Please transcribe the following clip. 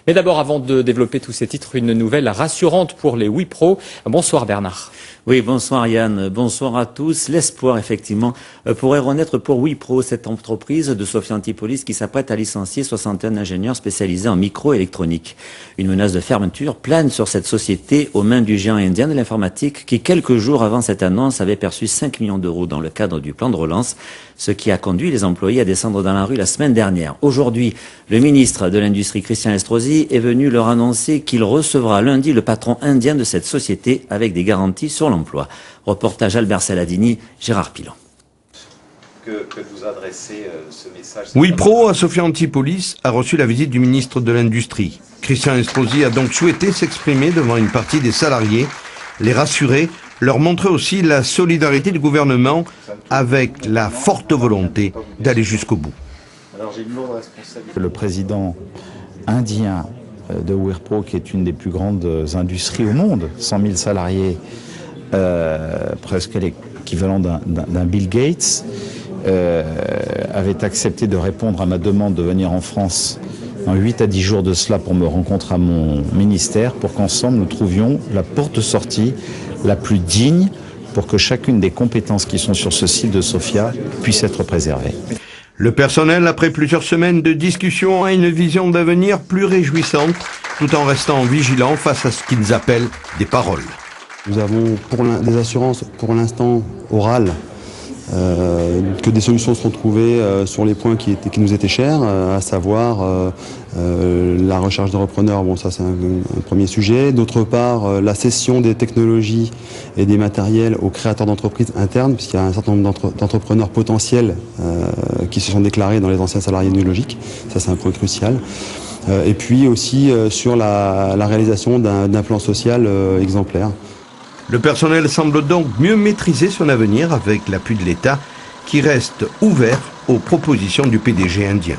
Mais d'abord, avant de développer tous ces titres, une nouvelle rassurante pour les Wipro. Bonsoir Bernard. Oui, bonsoir Yann, bonsoir à tous. L'espoir, effectivement, pourrait renaître pour Wipro, cette entreprise de Sophia Antipolis qui s'apprête à licencier 61 ingénieurs spécialisés en microélectronique. Une menace de fermeture plane sur cette société aux mains du géant indien de l'informatique qui, quelques jours avant cette annonce, avait perçu 5 millions d'euros dans le cadre du plan de relance, ce qui a conduit les employés à descendre dans la rue la semaine dernière. Aujourd'hui, le ministre de l'Industrie, Christian Estrosi, est venu leur annoncer qu'il recevra lundi le patron indien de cette société avec des garanties sur l'emploi. Reportage Albert Saladini, Gérard Pilon. Que vous adressez ce message. Wipro, à Sophia Antipolis, a reçu la visite du ministre de l'Industrie. Christian Estrosi a donc souhaité s'exprimer devant une partie des salariés, les rassurer, leur montrer aussi la solidarité du gouvernement avec la forte volonté d'aller jusqu'au bout. Le président indien de Wipro, qui est une des plus grandes industries au monde, 100 000 salariés, presque l'équivalent d'un Bill Gates, avait accepté de répondre à ma demande de venir en France dans 8 à 10 jours de cela pour me rencontrer à mon ministère, pour qu'ensemble nous trouvions la porte de sortie la plus digne pour que chacune des compétences qui sont sur ce site de Sophia puisse être préservée. Le personnel, après plusieurs semaines de discussion, a une vision d'avenir plus réjouissante, tout en restant vigilant face à ce qu'ils appellent des paroles. Nous avons des assurances pour l'instant orales que des solutions seront trouvées sur les points qui nous étaient chers, à savoir la recherche de repreneurs, bon ça c'est un premier sujet. D'autre part, la cession des technologies et des matériels aux créateurs d'entreprises internes, puisqu'il y a un certain nombre d'entrepreneurs potentiels qui se sont déclarés dans les anciens salariés de Nulogic. Ça c'est un point crucial. Et puis aussi sur la réalisation d'un plan social exemplaire. Le personnel semble donc mieux maîtriser son avenir avec l'appui de l'État qui reste ouvert aux propositions du PDG indien.